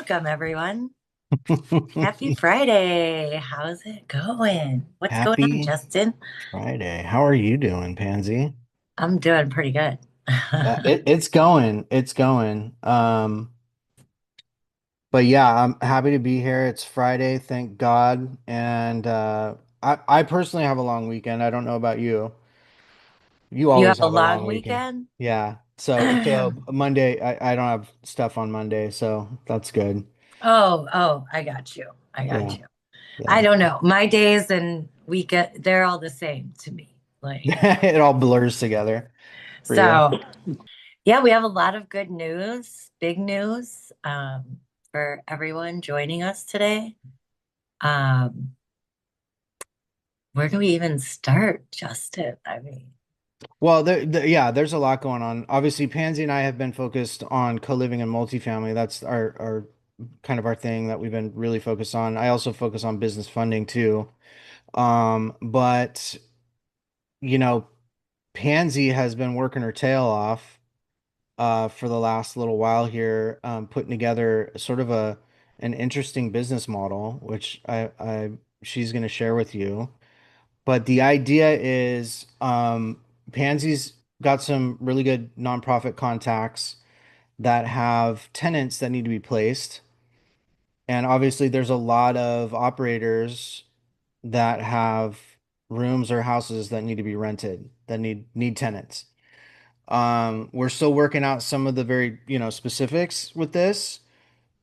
Welcome, everyone. Happy Friday. How's it going? What's going on, Happy Justin? Friday. How are you doing, Pansy? I'm doing pretty good. It's going. It's going. But yeah, I'm happy to be here. It's Friday, thank God. And I personally have a long weekend. I don't know about you. You You have always a have a long long weekend. weekend? Yeah. So Monday, I don't have stuff on Monday, so that's good. Oh, I got you. I Yeah. got you. I Yeah. don't know. My days and weekend, they're all the same to me. Like, It all blurs together for you. so yeah, we have a lot of good news, big news, for everyone joining us today. Um, where do we even start, Justin? I mean, Well, yeah, there's a lot going on. Obviously, Pansy and I have been focused on co-living and multifamily. That's our kind of our thing that we've been really focused on. I also focus on business funding too. But you know, Pansy has been working her tail off for the last little while here, putting together sort of an interesting business model, which I she's going to share with you. But the idea is Pansy's got some really good nonprofit contacts that have tenants that need to be placed. And obviously, there's a lot of operators that have rooms or houses that need to be rented, that need tenants. We're still working out some of the very, specifics with this,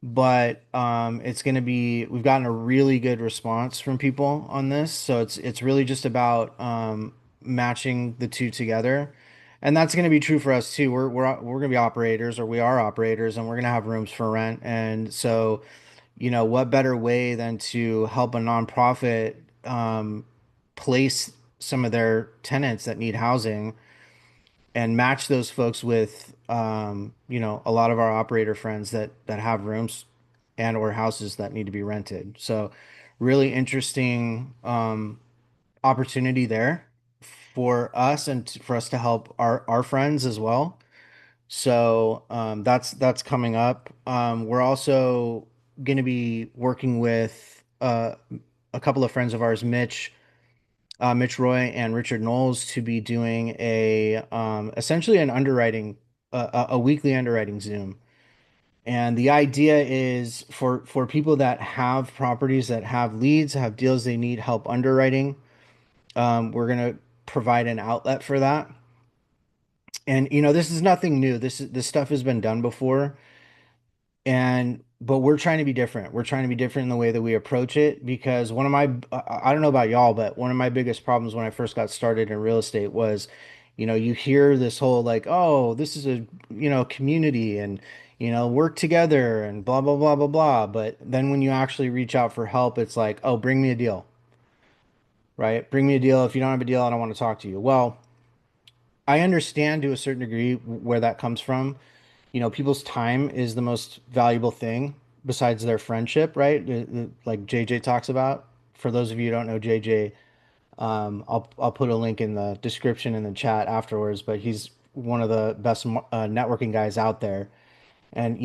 but it's going to be we've gotten a really good response from people on this, so it's really just about matching the two together, and that's going to be true for us too. We're going to be operators, or we are operators, and we're going to have rooms for rent. And so, what better way than to help a nonprofit place some of their tenants that need housing and match those folks with a lot of our operator friends that have rooms and or houses that need to be rented. So really interesting opportunity there for us and for us to help our friends as well. So that's coming up. We're also going to be working with a couple of friends of ours, Mitch Roy and Richard Nolles, to be doing a essentially an underwriting a weekly underwriting Zoom. And the idea is for people that have properties that have leads, have deals they need help underwriting. We're gonna provide an outlet for that. And this is nothing new. This stuff has been done before. And but we're trying to be different. We're trying to be different in the way that we approach it because one of my I don't know about y'all, but one of my biggest problems when I first got started in real estate was, you hear this whole like, oh, this is a, community and work together and blah blah blah blah blah. But then when you actually reach out for help, it's like, oh, bring me a deal, right? Bring me a deal. If you don't have a deal, I don't want to talk to you. Well, I understand to a certain degree where that comes from. People's time is the most valuable thing besides their friendship, right? Like JJ talks about. For those of you who don't know JJ, I'll put a link in the description in the chat afterwards, but he's one of the best networking guys out there. And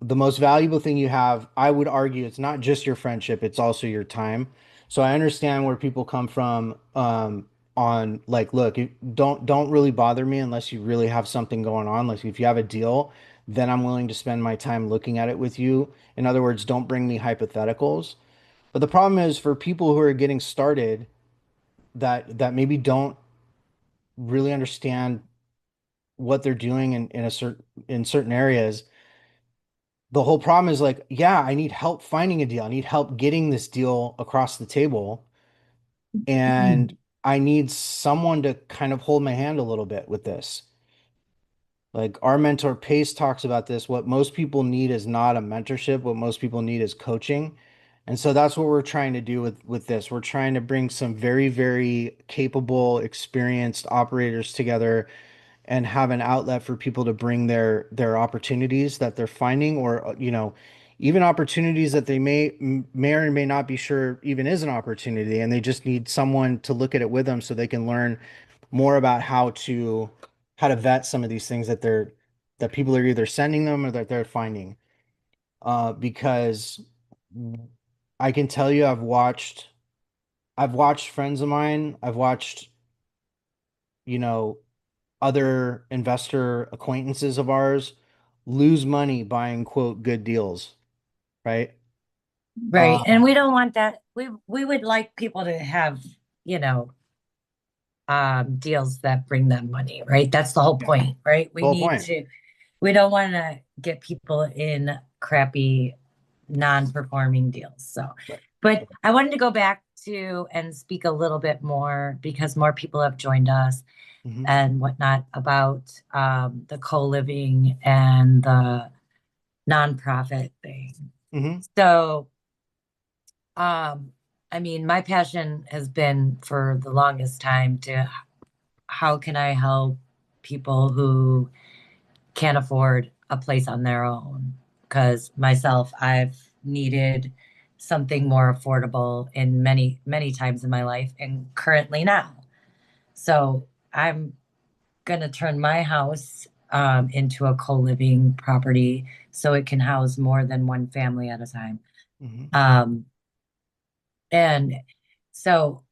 the most valuable thing you have, I would argue, it's not just your friendship, it's also your time. So I understand where people come from on like, look, don't really bother me unless you really have something going on. Like if you have a deal, then I'm willing to spend my time looking at it with you. In other words, don't bring me hypotheticals. But the problem is for people who are getting started that maybe don't really understand what they're doing in certain areas. The whole problem is like, yeah, I need help finding a deal. I need help getting this deal across the table. And I need someone to kind of hold my hand a little bit with this. Like our mentor Pace talks about this. What most people need is not a mentorship. What most people need is coaching. And so that's what we're trying to do with this. We're trying to bring some very, very capable, experienced operators together and have an outlet for people to bring their opportunities that they're finding, or even opportunities that they may or may not be sure even is an opportunity, and they just need someone to look at it with them so they can learn more about how to vet some of these things that people are either sending them or that they're finding. because I can tell you I've watched friends of mine, I've watched, you know, other investor acquaintances of ours lose money buying quote good deals, right? Right. And we don't want that. We would like people to have, you know, deals that bring them money, right? That's the whole Yeah. point, right? The whole point. We don't want to get people in crappy non-performing deals. So, Right. but I wanted to go back to and speak a little bit more because more people have joined us Mm-hmm. and whatnot about the co-living and the nonprofit thing. Mm-hmm. So, um, I mean, my passion has been for the longest time to how can I help people who can't afford a place on their own? Because myself, I've needed something more affordable in many, many times in my life and currently now. So I'm going to turn my house into a co-living property so it can house more than one family at a time. Mm-hmm. Um, and so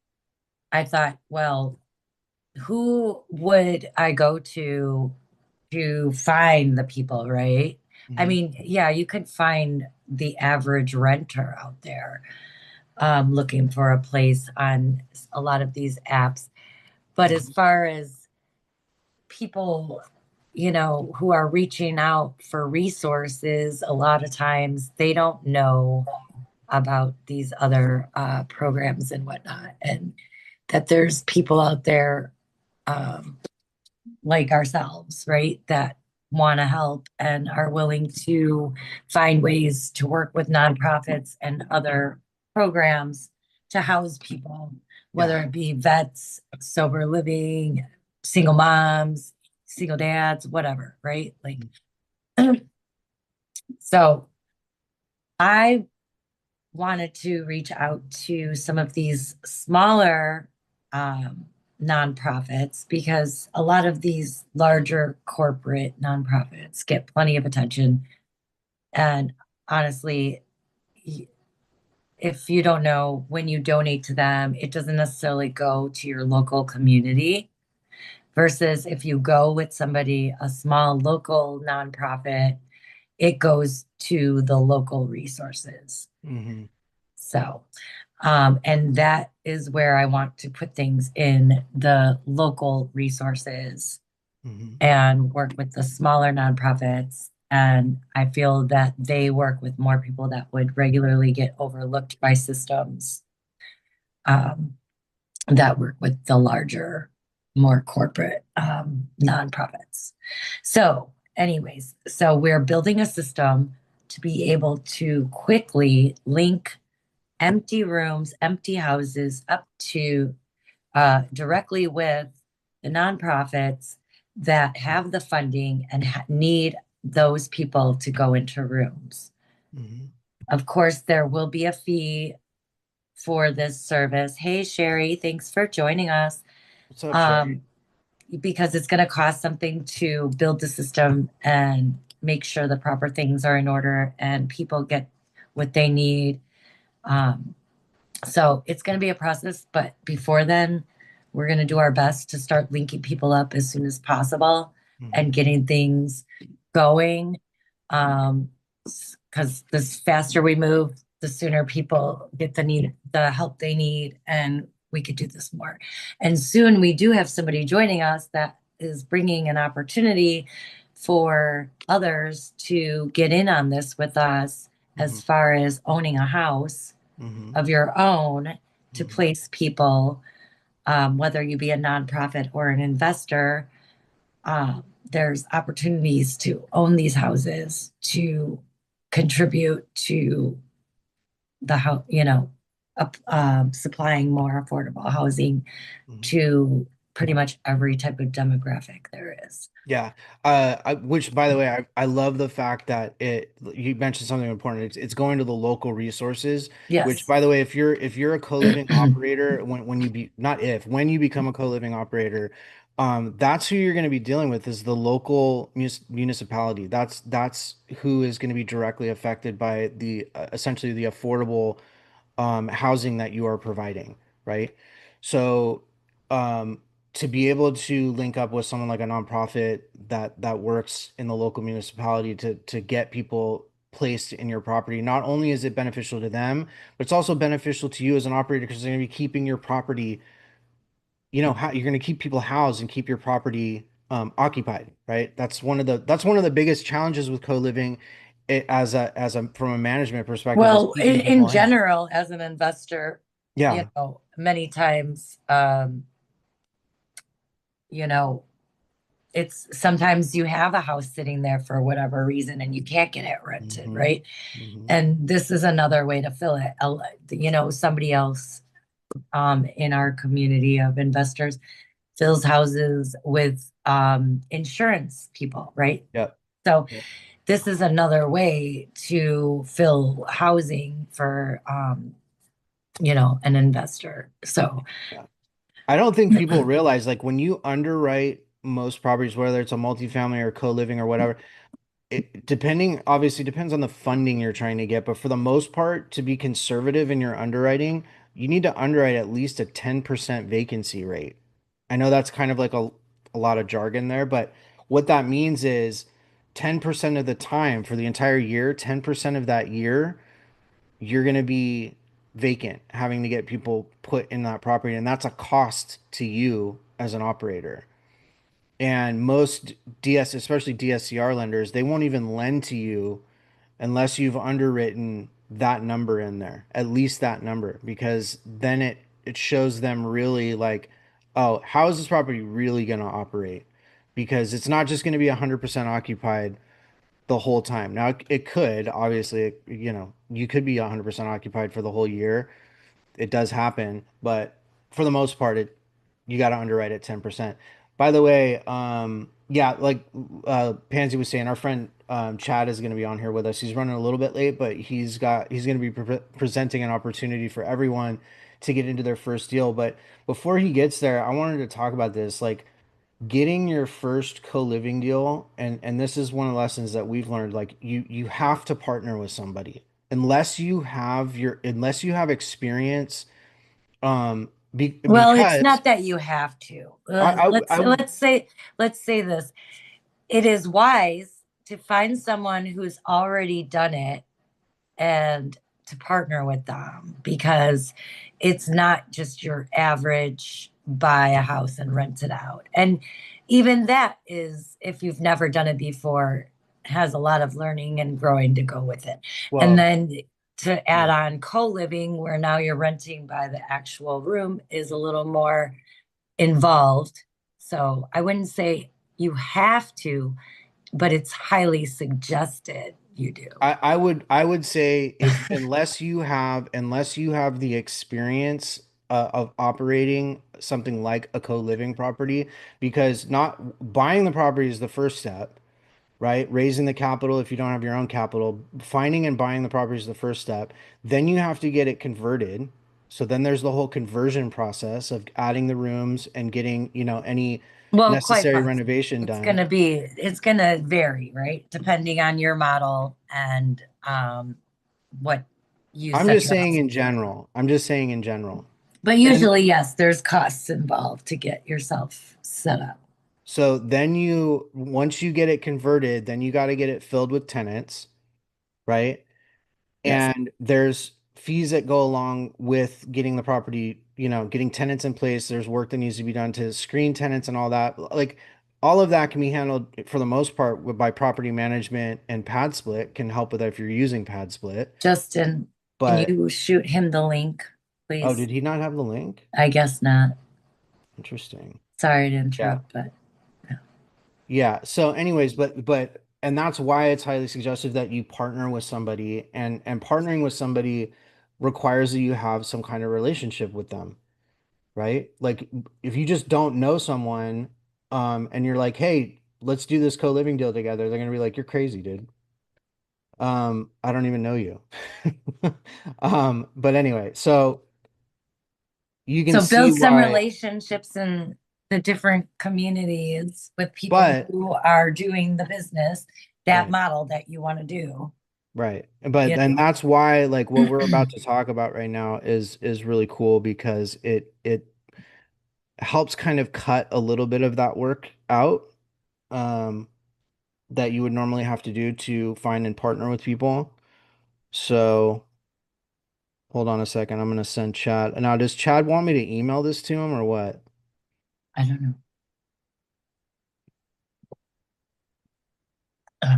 I thought, well, who would I go to find the people, right? I Mm-hmm. mean, yeah, you could find the average renter out there looking for a place on a lot of these apps. But as Mm-hmm. far as people, who are reaching out for resources, a lot of times they don't know about these other programs and whatnot, and that there's people out there um, like ourselves, right, that want to help and are willing to find ways to work with nonprofits and other programs to house people, Yeah. whether it be vets, sober living, single moms, single dads, whatever, right? Like, so I wanted to reach out to some of these smaller um, nonprofits because a lot of these larger corporate nonprofits get plenty of attention. And honestly, if you don't know, when you donate to them, it doesn't necessarily go to your local community. Versus if you go with somebody, a small local nonprofit, it goes to the local resources. Mm-hmm. So, and that is where I want to put things in the local resources Mm-hmm. and work with the smaller nonprofits. And I feel that they work with more people that would regularly get overlooked by systems um, that work with the larger, more corporate nonprofits. So, anyways, so we're building a system to be able to quickly link empty rooms, empty houses up to directly with the nonprofits that have the funding and need those people to go into rooms. Mm-hmm. Of course, there will be a fee for this service. Hey, Sherry, thanks for joining us. What's up, Sherry? Um, because it's going to cost something to build the system and make sure the proper things are in order and people get what they need. Um, So it's going to be a process, but before then, we're going to do our best to start linking people up as soon as possible Mm-hmm. and getting things going. Um, because the faster we move, the sooner people get the help they need, and we could do this more. And soon we do have somebody joining us that is bringing an opportunity for others to get in on this with us Mm-hmm. as far as owning a house Mm-hmm. of your own to Mm-hmm. place people, whether you be a nonprofit or an investor. There's opportunities to own these houses to contribute to the house, supplying more affordable housing Mm-hmm. to pretty much every type of demographic there is. Yeah. Which by the way, I love the fact that you mentioned something important. It's going to the local resources, which Yes. by the way, if you're a co-living operator, when you be not if when you become a co-living operator, that's who you're going to be dealing with is the local municipality. That's who is going to be directly affected by the essentially the affordable housing that you are providing, right? So, um, to be able to link up with someone like a nonprofit that works in the local municipality to get people placed in your property, not only is it beneficial to them, but it's also beneficial to you as an operator because they're going to be keeping your property, you're going to keep people housed and keep your property occupied, right? That's one of the biggest challenges with co-living as a from a management perspective is Well, keeping in people in. general, as an investor, Yeah. many times, you know, it's sometimes you have a house sitting there for whatever reason and you can't get it rented, hmm right? hmm And this is another way to fill it. Somebody else in our community of investors fills houses with insurance people, right? Yep. So Yep. this is another way to fill housing for an investor. So Yeah. I don't think people realize like when you underwrite most properties, whether it's a multifamily or co-living or whatever, it obviously depends on the funding you're trying to get, but for the most part, to be conservative in your underwriting, you need to underwrite at least a 10% vacancy rate. I know that's kind of like a lot of jargon there, but what that means is 10% of the time for the entire year, 10% of that year, you're going to be vacant, having to get people put in that property, and that's a cost to you as an operator. And most especially DSCR lenders, they won't even lend to you unless you've underwritten that number in there, at least that number, because then it shows them really like, oh, how is this property really going to operate? Because it's not just going to be 100% occupied the whole time. Now it could, obviously, you could be 100% occupied for the whole year. It does happen, but for the most part, you got to underwrite at 10%. By the way, yeah, like Pansy was saying, our friend Chad is going to be on here with us. He's running a little bit late, but he's going to be presenting an opportunity for everyone to get into their first deal. But before he gets there, I wanted to talk about this, like getting your first co-living deal, and this is one of the lessons that we've learned, like you have to partner with somebody unless you have experience well, it's because not that you have to. I Let's say this. It is wise to find someone who's already done it and to partner with them because it's not just your average buy a house and rent it out. And even that is, if you've never done it before, has a lot of learning and growing to go with it. And well then to add yeah. on co-living, where now you're renting by the actual room, is a little more involved. So I wouldn't say you have to, but it's highly suggested you do. I would say if unless you have the experience of operating something like a co-living property, because not buying the property is the first step, right? Raising the capital if you don't have your own capital, finding and buying the property is the first step. Then you have to get it converted. So then there's the whole conversion process of adding the rooms and getting, any Well, quite necessary possibly. renovation It's done. gonna be, it's gonna vary, right? Depending on your model and what you I'm set just your saying house in up to. general. I'm just saying in general. But And usually, yes, there's costs involved to get yourself set up. so then once you get it converted, then you got to get it filled with tenants, right? Yes. And there's fees that go along with getting the property, getting tenants in place. There's work that needs to be done to screen tenants and all that. Like all of that can be handled for the most part by property management, and Pad Split can help with that if you're using Pad Split. Justin, can But you shoot him the link, oh, please? did he not have the link? I guess not. Interesting. Sorry to Yeah. interrupt, but Yeah. So anyways, and that's why it's highly suggestive that you partner with somebody, and partnering with somebody requires that you have some kind of relationship with them. right? Like if you just don't know someone, and you're like, hey, let's do this co-living deal together, they're gonna be like, you're crazy, dude. I don't even know you. But anyway, so you can So see build some why, relationships in the different communities with people but who are doing the business, that right, model that you want to do. right. But You then that's why like what we're know? about to talk about right now is really cool because it helps kind of cut a little bit of that work out, um, that you would normally have to do to find and partner with people. So hold on a second. I'm gonna send Chad. Now, does Chad want me to email this to him or what? I don't know. Uh,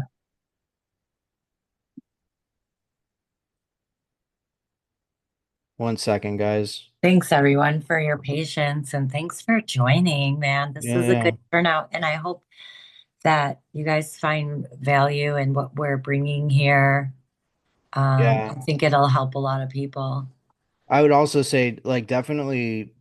One second, guys. Thanks everyone for your patience and thanks for joining, man. This Yeah, was a yeah, good turnout, and I hope that you guys find value in what we're bringing here. yeah. I think it'll help a lot of people. I would also say, like, definitely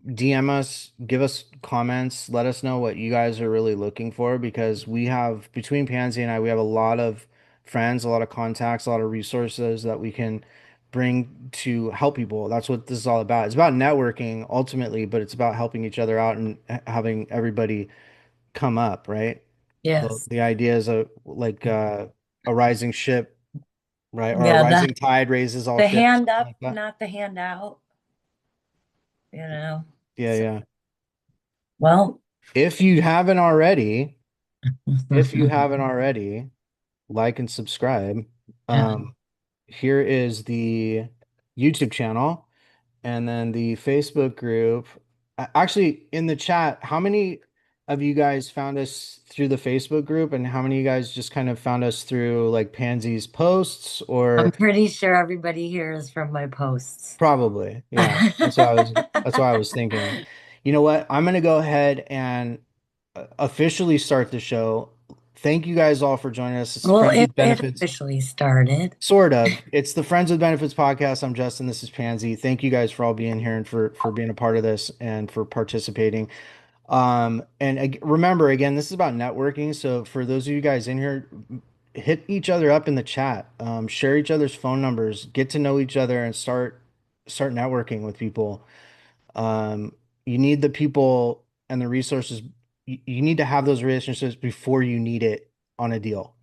DM us, give us comments, let us know what you guys are really looking for because we have, between Pansy and I, we have a lot of friends, a lot of contacts, a lot of resources that we can bring to help people. That's what this is all about. It's about networking ultimately, but it's about helping each other out and having everybody come up, right? The Yes. the idea is a rising ship, right? Or a Yeah, rising tide raises all the ships, hand something up, like that. not the hand out, you know. Yeah, So, yeah. well, If you haven't already, if you haven't already, like and subscribe. Um, Here is the YouTube channel and then the Facebook group. Actually, in the chat, how many of you guys found us through the Facebook group and how many of you guys just kind of found us through like Pansy's posts I'm or pretty sure everybody here is from my posts. probably? Yeah, that's what I was thinking. You know what? I'm gonna go ahead and officially start the show. Thank you guys all for joining us. It's Well, Friends it, with it Benefits. officially started. Sort of. It's the Friends with Benefits podcast. I'm Justin. This is Pansy. Thank you guys for all being here and for being a part of this and for participating. Remember, again, this is about networking. So for those of you guys in here, hit each other up in the chat. Share each other's phone numbers. Get to know each other and start networking with people. Um, you need the people and the resources. You need to have those relationships before you need it on a deal,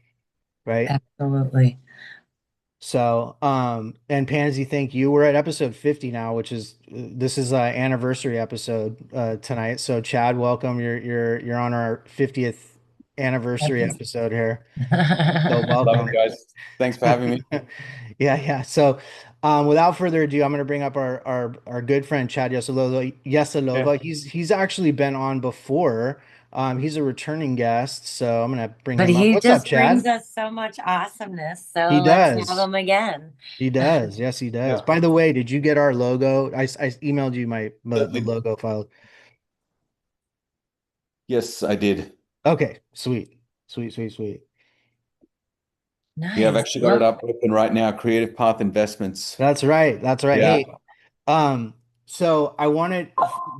right? Absolutely. So, and Pansy, thank you. We're at episode 50 now, which is this is an anniversary episode tonight. So, Chad, welcome. You're on our 50th anniversary episode here. So, Love it, welcome. guys. Thanks for having me. Yeah, yeah. So, without further ado, I'm going to bring up our good friend Chad Yesilova. Yeah. Yesilova. He's actually been on before. He's a returning guest, so I'm going to bring But him up. he What's up, just brings Chad? us so much awesomeness. He So let's have does. him again. He does. Yes, he does. Yeah. By the way, did you get our logo? I emailed you the Certainly. logo file. Yes, I did. Okay, sweet. Sweet, sweet, sweet. Yeah, I've Nice. actually got it Well, up open right now. Creative Path Investments. That's right. That's right. Yeah. Hey, so I wanted,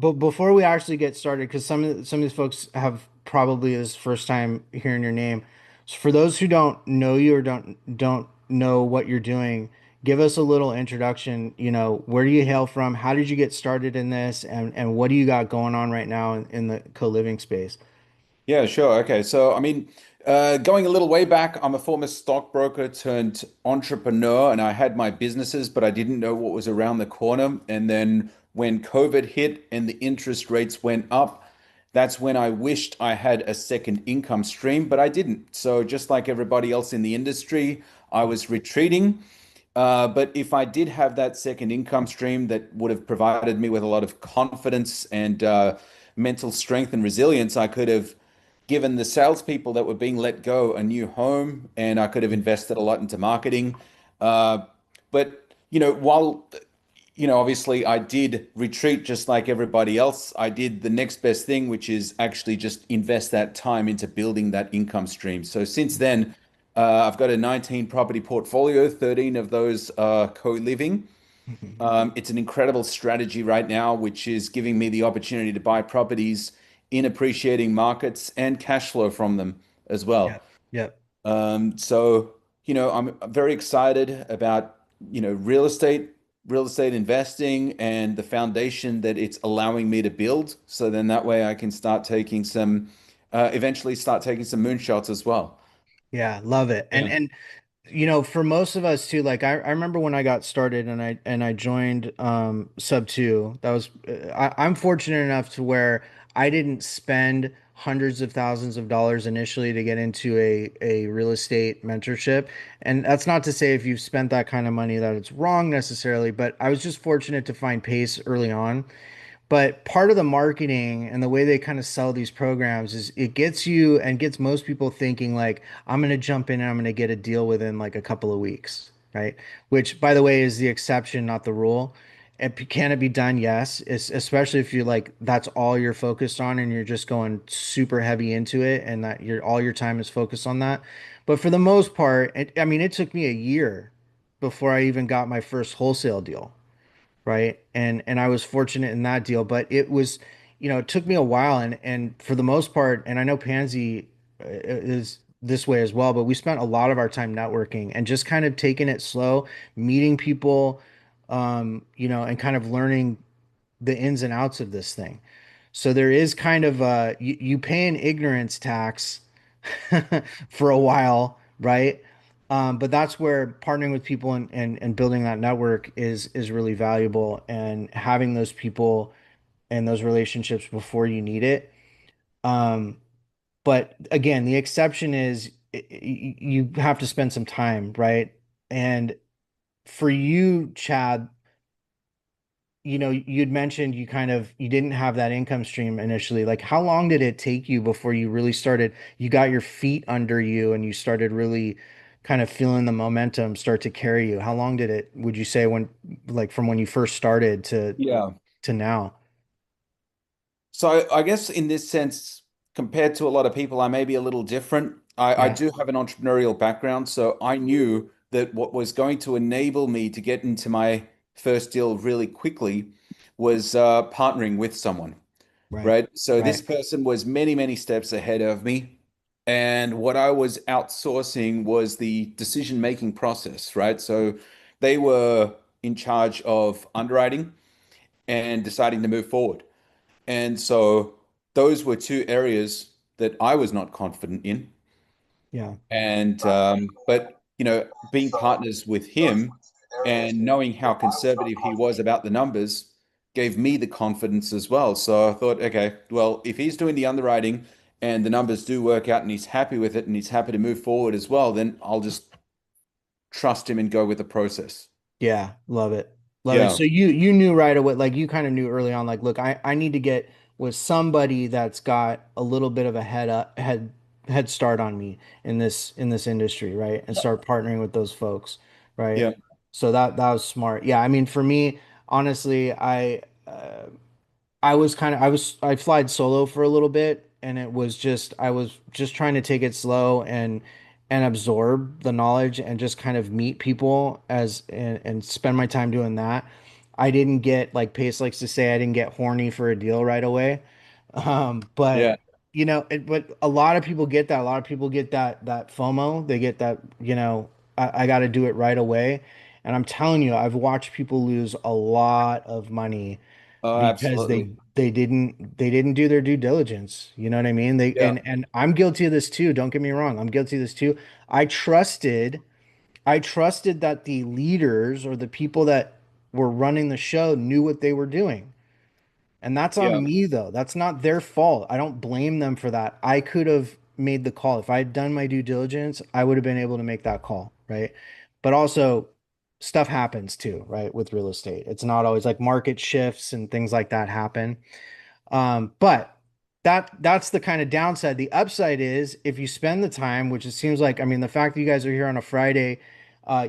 but before we actually get started, because some of these folks have probably this first time hearing your name. So for those who don't know you or don't know what you're doing, give us a little introduction. You know, where do you hail from? How did you get started in this? And what do you got going on right now in the co-living space? Yeah, sure. Okay. So, I mean, going a little way back, I'm a former stockbroker turned entrepreneur, and I had my businesses, but I didn't know what was around the corner. And then when COVID hit and the interest rates went up, that's when I wished I had a second income stream, but I didn't. So, just like everybody else in the industry, I was retreating. But if I did have that second income stream that would have provided me with a lot of confidence and mental strength and resilience, I could have given the salespeople that were being let go a new home, and I could have invested a lot into marketing. But while obviously I did retreat just like everybody else, I did the next best thing, which is actually just invest that time into building that income stream. So since then, I've got a 19 property portfolio, 13 of those are co-living. It's an incredible strategy right now, which is giving me the opportunity to buy properties in appreciating markets and cash flow from them as Yeah. well. Yep. So, I'm very excited about, real estate investing and the foundation that it's allowing me to build. So then that way I can eventually start taking some moonshots as well. Yeah, love it. Yeah. And for most of us too, like I remember when I got started and I joined Sub 2, that was I'm fortunate enough to where I didn't spend hundreds of thousands of dollars initially to get into a real estate mentorship. And that's not to say if you've spent that kind of money that it's wrong necessarily, but I was just fortunate to find pace early on. But part of the marketing and the way they kind of sell these programs is it gets you and gets most people thinking like, I'm going to jump in and I'm going to get a deal within like a couple of weeks, right? Which, by the way, is the exception, not the rule. Can it be done? Yes. Especially if you like that's all you're focused on and you're just going super heavy into it and that all your time is focused on that. But for the most part, I mean, it took me a year before I even got my first wholesale deal, right? And I was fortunate in that deal, but it was, it took me a while, and for the most part, and I know Pansy is this way as well, but we spent a lot of our time networking and just kind of taking it slow, meeting people, and kind of learning the ins and outs of this thing. So there is kind of you pay an ignorance tax for a while, right? But that's where partnering with people and building that network is really valuable, and having those people and those relationships before you need it. Um, but again, the exception is you have to spend some time, right? And for you, Chad, you'd mentioned you didn't have that income stream initially. Like, how long did it take you before you really started, you got your feet under you and you started really kind of feeling the momentum start to carry you? How long did it, would you say, like from when you first started Yeah. to now? So I guess in this sense, compared to a lot of people, I may be a little different. I Yeah, do have an entrepreneurial background, so I knew that what was going to enable me to get into my first deal really quickly was partnering with someone, right, right? So this right. person was many, many steps ahead of me. And what I was outsourcing was the decision-making process, right? So they were in charge of underwriting and deciding to move forward. And so those were two areas that I was not confident in. Yeah, And but being partners with him and knowing how conservative he was about the numbers gave me the confidence as well. So I thought, okay, well, if he's doing the underwriting and the numbers do work out and he's happy with it and he's happy to move forward as well, then I'll just trust him and go with the process. yeah, love it. Love it. Yeah, So you knew right away, like you kind of knew early on, like, look, I need to get with somebody that's got a little bit of a head start on me in this industry, right? And start partnering with those folks, right? yeah, So that was smart. Yeah, I mean, for me, honestly, I flied solo for a little bit, and I was just trying to take it slow and absorb the knowledge and just kind of meet people and spend my time doing that. I didn't get, like Pace likes to say, I didn't get horny for a deal right away. But yeah. but a lot of people get that. A lot of people get that FOMO. They get that, I got to do it right away. And I'm telling you, I've watched people lose a lot of money Oh, because absolutely. they didn't do their due diligence. You know what I mean? They Yeah, and I'm guilty of this too. Don't get me wrong. I'm guilty of this too. I trusted I trusted that the leaders or the people that were running the show knew what they were doing. And that's yeah. on me though. That's not their fault. I don't blame them for that. I could have made the call. If I had done my due diligence, I would have been able to make that call, right? But also stuff happens too, right? With real estate. It's not always like market shifts and things like that happen. But that's the kind of downside. The upside is if you spend the time, which it seems like, I mean, the fact that you guys are here on a Friday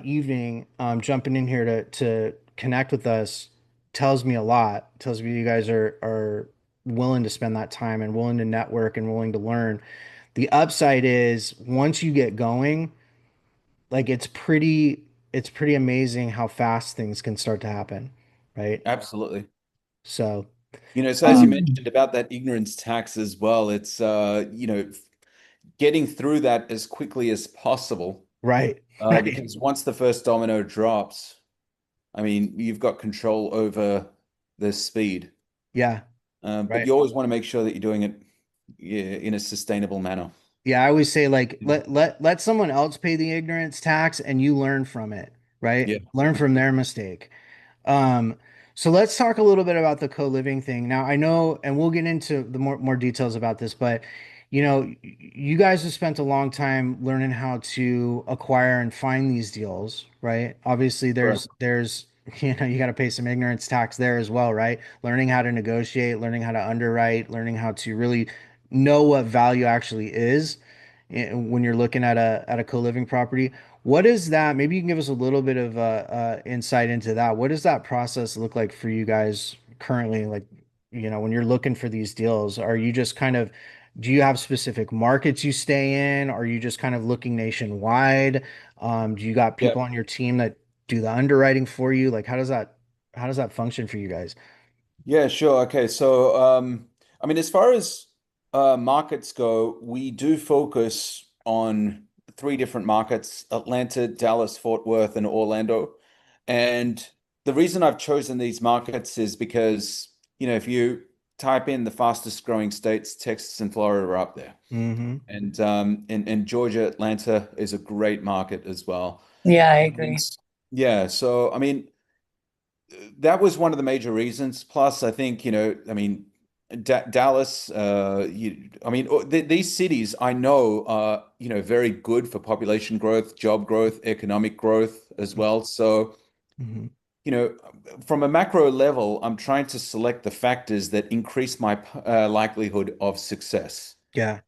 evening, jumping in here to connect with us tells me a lot. Tells me you guys are willing to spend that time and willing to network and willing to learn. The upside is once you get going, like it's pretty. it's pretty amazing how fast things can start to happen, right? Absolutely. So, So as you um, mentioned about that ignorance tax as well, it's getting through that as quickly as possible. right, right, Because once the first domino drops, I mean, you've got control over the speed. yeah, But right. you always want to make sure that you're doing it, yeah, in a sustainable manner. Yeah, I always say like Yeah. let someone else pay the ignorance tax and you learn from it, right? Yeah. Learn from their mistake. Um, so let's talk a little bit about the co-living thing. Now, I know, and we'll get into the more details about this, but you guys have spent a long time learning how to acquire and find these deals, right? Obviously, Correct. there's you got to pay some ignorance tax there as well, right? Learning how to negotiate, learning how to underwrite, learning how to really know what value actually is when you're looking at a co-living property. What is that? Maybe you can give us a little bit of insight into that. What does that process look like for you guys currently? Like, when you're looking for these deals, are you just kind of, do you have specific markets you stay in? Are you just kind of looking nationwide? Do you got Yeah. people on your team that do the underwriting for you? Like, how does that function for you guys? Yeah, sure. Okay. So, I mean, as far as markets go, we do focus on three different markets: Atlanta, Dallas, Fort Worth, and Orlando. And the reason I've chosen these markets is because, if you type in the fastest growing states, Texas and Florida are up there. Mm-hmm. And Georgia, Atlanta is a great market as well. Yeah, I And agree. yeah, so I mean, that was one of the major reasons. Plus, I think, I mean, Dallas, I mean, these cities I know are, very good for population growth, job growth, economic growth as well. So, Mm-hmm. you know, from a macro level, I'm trying to select the factors that increase my likelihood of success. Yeah.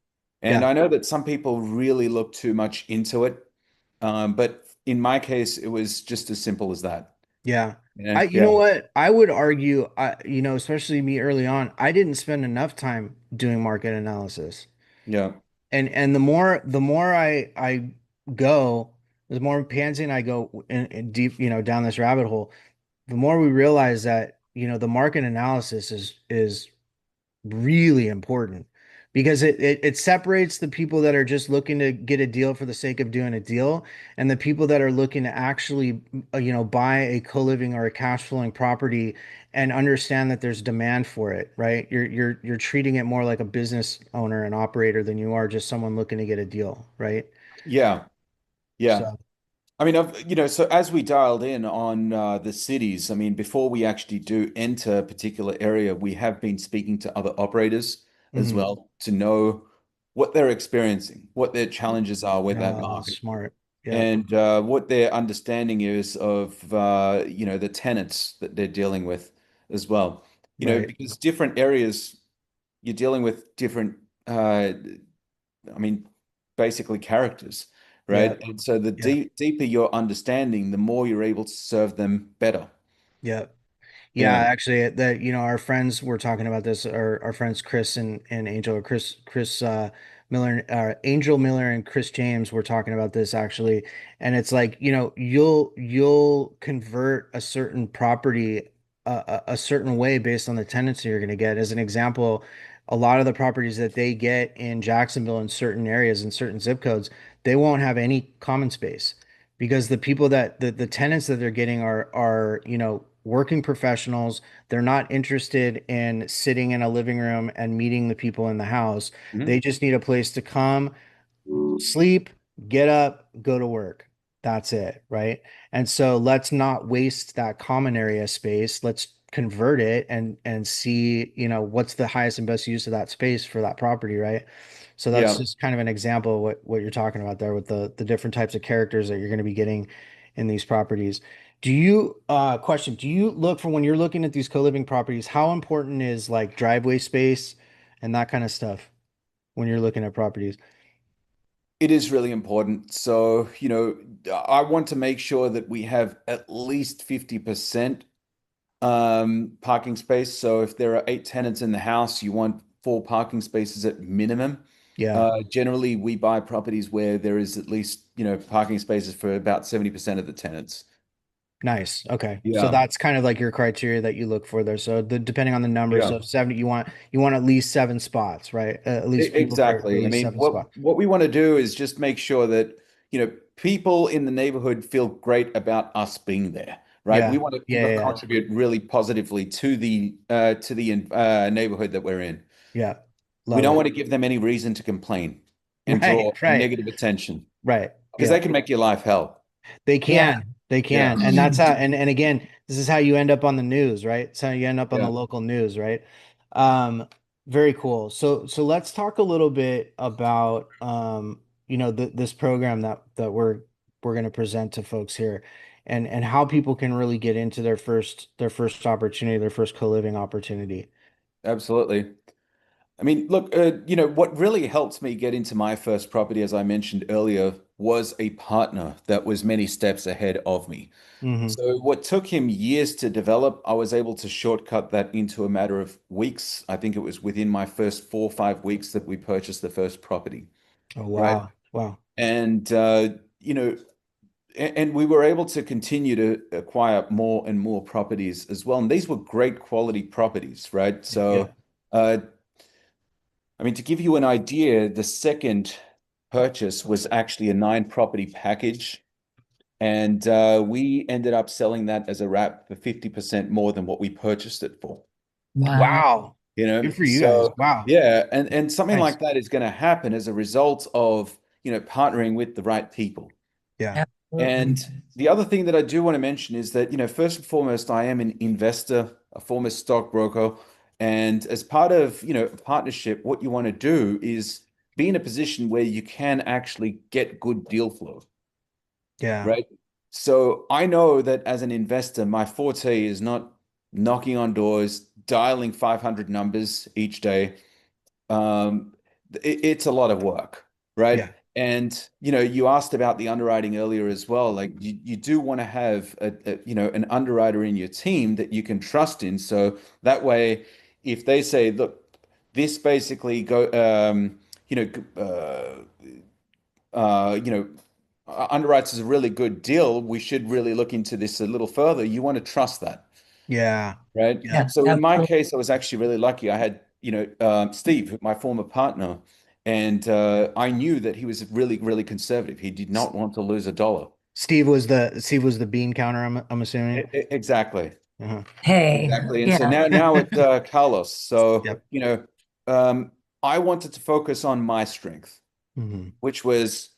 And Yeah. I know that some people really look too much into it. But in my case, it was just as simple as that. Yeah. Yeah. You know Yeah. what? I would argue, especially me early on, I didn't spend enough time doing market analysis. Yeah. And the more I go, the more pansy and I go in deep, down this rabbit hole, the more we realize that, the market analysis is really important because it separates the people that are just looking to get a deal for the sake of doing a deal and the people that are looking to actually buy a co-living or a cash flowing property and understand that there's demand for it, right? You're treating it more like a business owner and operator than you are just someone looking to get a deal, right? Yeah. Yeah. So, I mean, so as we dialed in on the cities, I mean, before we actually do enter a particular area, we have been speaking to other operators as mhm. well to know what they're experiencing, what their challenges are with that market, Smart. Yep. and what their understanding is of the tenants that they're dealing with as well. Right. Because different areas you're dealing with different I mean, basically characters, Yeah. right? And so the Yeah. deeper your understanding, the more you're able to serve them better. Yeah. Yeah, Yeah. actually, that our friends were talking about this. Our friends Chris and Angel, or Chris Miller, Angel Miller and Chris James were talking about this actually, and it's like you'll convert a certain property a certain way based on the tenancy you're going to get. As an example, a lot of the properties that they get in Jacksonville in certain areas in certain zip codes, they won't have any common space because the people that the tenants that they're getting are working professionals. They're not interested in sitting in a living room and meeting the people in the house. They Mhm. just need a place to come, sleep, get up, go to work. That's it, right? And so let's not waste that common area space. Let's convert it and see, what's the highest and best use of that space for that property, right? So that's Yeah. just kind of an example of what you're talking about there with the different types of characters that you're going to be getting in these properties. Do you look for when you're looking at these co-living properties, how important is like driveway space and that kind of stuff when you're looking at properties? It is really important. So, I want to make sure that we have at least 50% parking space. So if there are eight tenants in the house, you want four parking spaces at minimum. Yeah. Generally, we buy properties where there is at least, parking spaces for about 70% of the tenants. Nice. Okay. So Yeah. that's kind of like your criteria that you look for there. So depending on the number, Yeah. so 70, you want at least 7 spots, right? At least people for at Exactly. I least mean, seven what spots. what we want to do is just make sure that, people in the neighborhood feel great about us being there, right? We Yeah. want Yeah. to Yeah. contribute really positively to the neighborhood that we're in. Yeah. We Love don't it. want to give them any reason to complain and Right. draw a Right. negative attention Right. because Yeah. they can make your life hell. They Yeah. can. They Yeah. can. And that's how, and again, this is how you end up on the news, right? It's how you end up on the Yeah. local news, right? Um, Very cool. So let's talk a little bit about this program that we're going to present to folks here and how people can really get into their first opportunity, their first co-living opportunity. Absolutely. I mean, look, what really helped me get into my first property, as I mentioned earlier, was a partner that was many steps ahead of me. Hmm. So, what took him years to develop, I was able to shortcut that into a matter of weeks. I think it was within my first 4 or 5 weeks that we purchased the first property, Oh, right? wow. Wow. And, and we were able to continue to acquire more and more properties as well. And these were great quality properties, right? Yeah. So, I mean, to give you an idea, the second purchase was actually a 9 property package. And we ended up selling that as a wrap for 50% more than what we purchased it for. Wow. Wow. Good for you guys. So Wow. yeah, and something Nice. like that is going to happen as a result of, partnering with the right people. Yeah. And Absolutely. the other thing that I do want to mention is that, first and foremost, I am an investor, a former stockbroker. And as part of, a partnership, what you want to do is be in a position where you can actually get good deal flow, Yeah. right? So I know that as an investor, my forte is not knocking on doors, dialing 500 numbers each day. um, it's a lot of work, right? Yeah. And you asked about the underwriting earlier as well. Like you do want to have an underwriter in your team that you can trust in. So that way, if they say, look, this basically you know, you know, underwrites is a really good deal. We should really look into this a little further. You want to trust that. Yeah. Right. Yeah. Yeah, So in my absolutely. case, I was actually really lucky. I had, Steve, my former partner, and I knew that he was really, really conservative. He did S- not want to lose a dollar. Steve was the bean counter, I'm assuming. Exactly. Uh-huh. Hey, Exactly. And so yeah. now it's Carlos. So, Yep. I wanted to focus on my strength, Hmm. which was,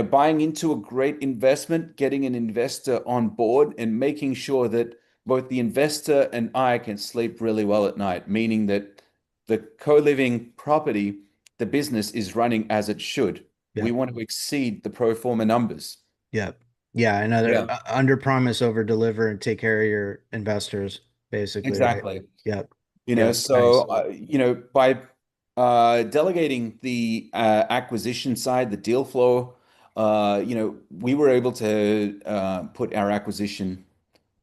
buying into a great investment, getting an investor on board, and making sure that both the investor and I can sleep really well at night, meaning that the co-living property, the business is running as it should. We Yep. want to exceed the pro forma numbers. Yep. Yeah. Another Yeah, under promise, over deliver, and take care of your investors, basically, right? exactly. Yep. Yep. So, Nice. by delegating the acquisition side, the deal flow, we were able to put our acquisition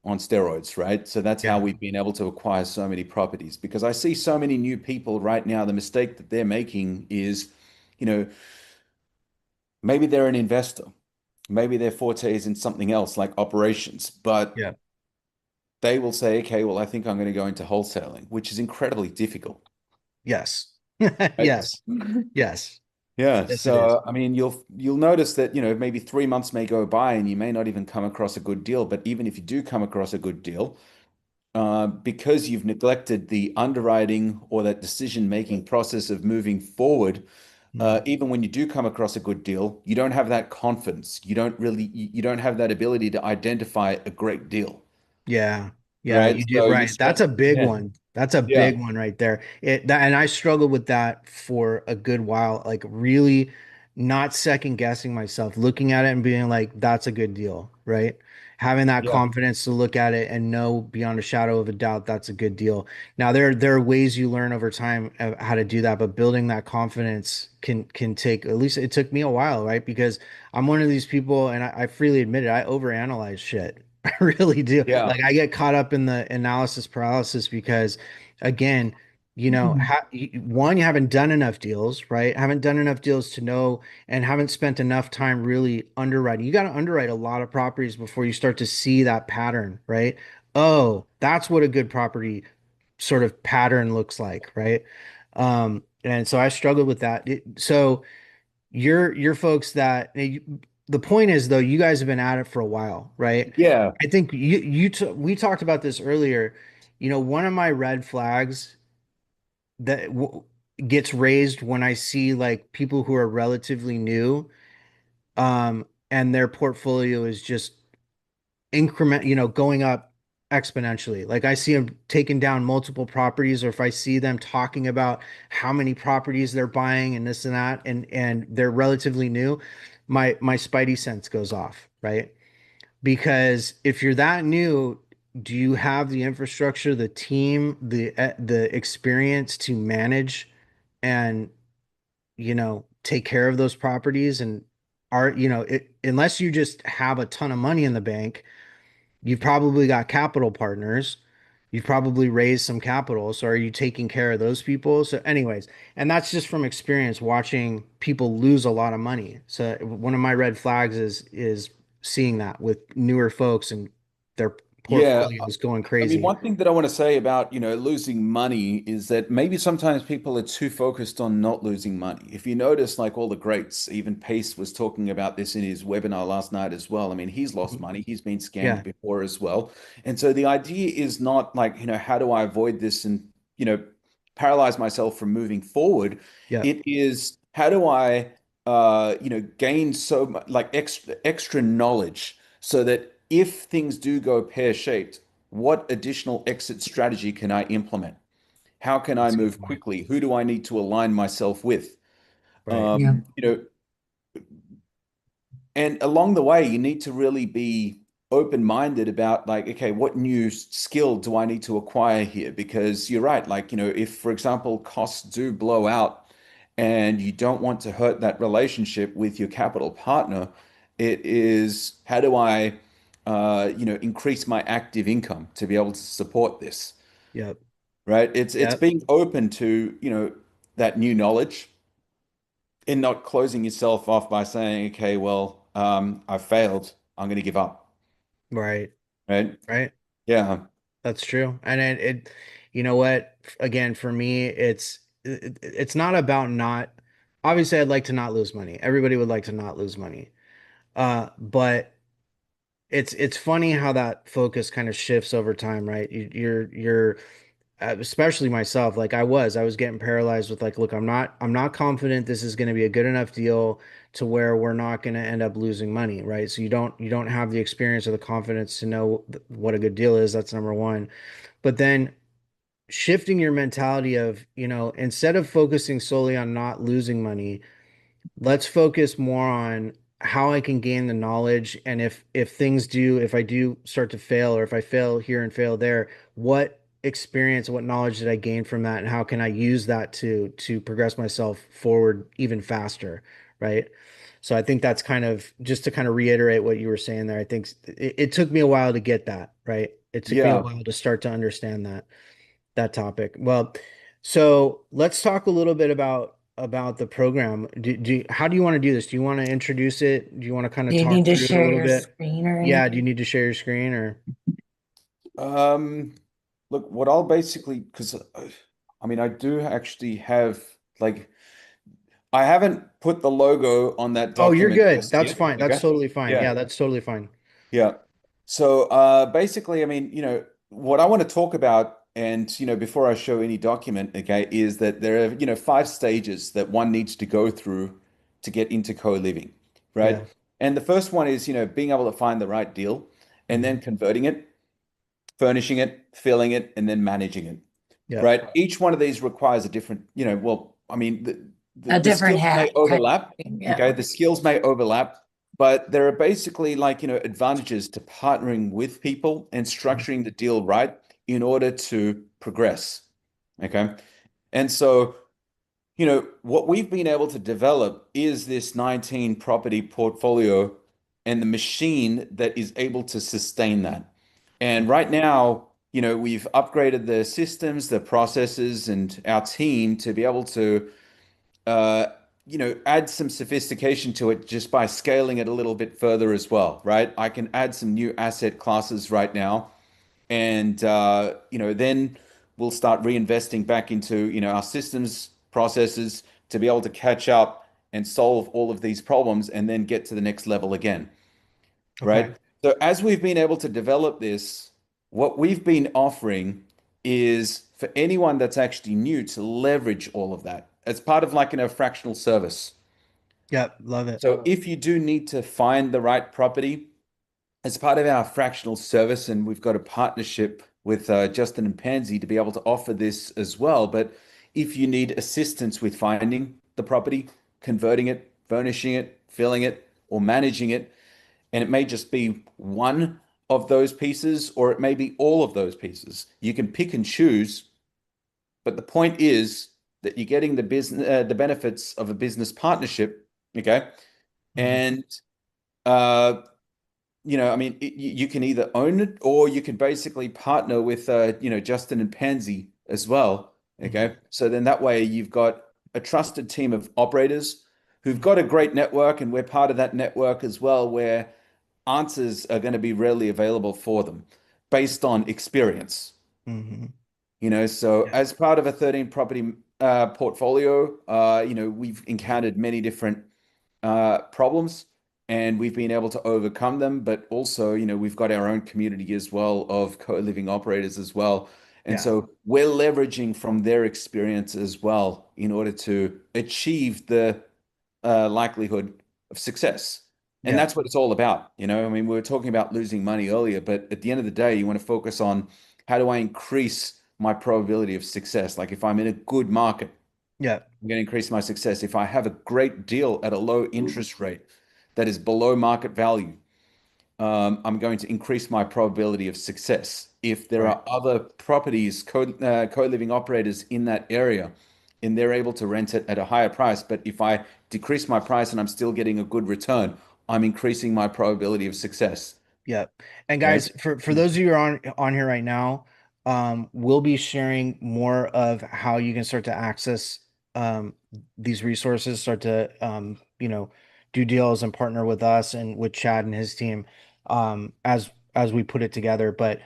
on steroids, right? So that's how Yeah. we've been able to acquire so many properties because I see so many new people right now. The mistake that they're making is, you know, maybe they're an investor, maybe their forte is in something else like operations, but Yep. they will say, okay, well, I think I'm going to go into wholesaling, which is incredibly difficult. Yes. Right? Yes. Yes. Yeah, Yes, it is. so I mean, you'll notice that maybe 3 months may go by and you may not even come across a good deal. But even if you do come across a good deal, because you've neglected the underwriting or that decision-making process of moving forward, Mhm. even when you do come across a good deal, you don't have that confidence. You don't have that ability to identify a great deal, Yeah. Yeah, right? you do So you right. That's spend, a big yeah, one. That's a yeah, big one right there. And I struggled with that for a good while, like really not second guessing myself, looking at it and being like, that's a good deal, right? Having that yeah, confidence to look at it and know beyond a shadow of a doubt that's a good deal. Now there are ways you learn over time of how to do that, but building that confidence can take, at least it took me a while, right? Because I'm one of these people, and I freely admit it, I overanalyze shit. I really do. yeah, Like I get caught up in the analysis paralysis because again, You know, one, you haven't done enough deals, right? Haven't done enough deals to know and haven't spent enough time really underwriting. You got to underwrite a lot of properties before you start to see that pattern, right? Oh, that's what a good property sort of pattern looks like, right? And so I struggled with that. So you're folks that the point is though, you guys have been at it for a while, right? Yeah. I think we talked about this earlier. You know, one of my red flags that gets raised when I see like people who are relatively new, and their portfolio is just going up exponentially. Like I see them taking down multiple properties, or if I see them talking about how many properties they're buying and this and that, and they're relatively new, my spidey sense goes off, right? Because if you're that new, do you have the infrastructure, the team, the experience to manage and take care of those properties? And unless you just have a ton of money in the bank, you've probably got capital partners. You've probably raised some capital. So are you taking care of those people? So anyways, and that's just from experience watching people lose a lot of money. So one of my red flags is seeing that with newer folks and their Yeah. portfolios going I mean, crazy. one thing that I want to say about, losing money is that maybe sometimes people are too focused on not losing money. If you notice, like all the greats, even Pace was talking about this in his webinar last night as well. I mean, he's lost money. He's been scammed Yeah. before as well. And so the idea is not like, how do I avoid this and, you know, paralyze myself from moving forward? Yeah. It is how do I, gain so much like extra knowledge so that if things do go pear-shaped, what additional exit strategy can I implement? How can I That's a good move point. quickly? Who do I need to align myself with? Right. Yeah. Um, you know, and along the way, you need to really be open-minded about like, okay, what new skill do I need to acquire here? Because you're right, like, if, for example, costs do blow out and you don't want to hurt that relationship with your capital partner, it is how do I, increase my active income to be able to support this, Yep. right? It's Yep. being open to, that new knowledge and not closing yourself off by saying, okay, well, I failed. I'm going to give up. Right. Right. Right. Yeah. That's true. And you know what? Again, for me, it's not about not, obviously I'd like to not lose money. Everybody would like to not lose money. But it's funny how that focus kind of shifts over time, right? You're especially myself, like I was getting paralyzed with like, look, I'm not confident this is going to be a good enough deal to where we're not going to end up losing money, right? So you don't have the experience or the confidence to know what a good deal is. That's number one. But then shifting your mentality of, instead of focusing solely on not losing money, let's focus more on how I can gain the knowledge. And if I do start to fail, or if I fail here and fail there, what experience, what knowledge did I gain from that? And how can I use that to progress myself forward even faster? Right. So I think that's kind of just to kind of reiterate what you were saying there. I think it took me a while to get that, right? It took me a Yeah. while to start to understand that topic. Well, so let's talk a little bit about the program. How do you want to do this? Do you want to introduce it? Do you want to kind of Do you talk need to through it a share little your bit? screen or Yeah, do you anything? need to share your screen or? Um, Look, what I'll basically, because I mean, I do actually have like, I haven't put the logo on that Oh, you're document good. just That's yet. fine. That's Okay. totally fine. Yeah. Yeah, that's totally fine. Yeah. So basically, I mean, what I want to talk about, and before I show any document, okay, is that there are, 5 stages that one needs to go through to get into co-living, Yeah. right? And the first one is, being able to find the right deal and then Mhm. converting it, furnishing it, filling it, and then managing it, Yeah. right? Each one of these requires a different, well, I mean, A the different skills may hat kind overlap, of thing. Yeah. okay? The skills may overlap, but there are basically like, advantages to partnering with people and Mhm. structuring the deal right in order to progress, okay? And so, what we've been able to develop is this 19 property portfolio and the machine that is able to sustain that. And right now, we've upgraded the systems, the processes, and our team to be able to, uh, add some sophistication to it just by scaling it a little bit further as well, right? I can add some new asset classes right now, and then we'll start reinvesting back into, our systems, processes to be able to catch up and solve all of these problems, and then get to the next level again, Okay. right? So as we've been able to develop this, what we've been offering is for anyone that's actually new to leverage all of that as part of like in a fractional service. Yep. Love it. So if you do need to find the right property as part of our fractional service, and we've got a partnership with Justin and Pansy to be able to offer this as well. But if you need assistance with finding the property, converting it, furnishing it, filling it, or managing it, and it may just be one of those pieces, or it may be all of those pieces. You can pick and choose, but the point is that you're getting the benefits of a business partnership, okay? Mhm. And I mean, you can either own it or you can basically partner with Justin and Pansy as well, Mhm. okay? So then that way you've got a trusted team of operators who've got a great network, and we're part of that network as well, where answers are going to be readily available for them based on experience. Mhm. So Yeah. as part of a 13 property portfolio, we've encountered many different problems, and we've been able to overcome them. But also, we've got our own community as well of co-living operators as well. And Yeah. so we're leveraging from their experience as well in order to achieve the likelihood of success. And Yeah. that's what it's all about. I mean, we were talking about losing money earlier, but at the end of the day, you want to focus on how do I increase my probability of success? Like if I'm in a good market, Yeah. I'm going to increase my success. If I have a great deal at a low interest rate that is below market value, I'm going to increase my probability of success. If there Right. are other properties, co-living operators in that area, and they're able to rent it at a higher price, but if I decrease my price and I'm still getting a good return, I'm increasing my probability of success, Yep. And right? guys, for those of you who are on here right now, we'll be sharing more of how you can start to access these resources, start to do deals and partner with us and with Chad and his team as we put it together. But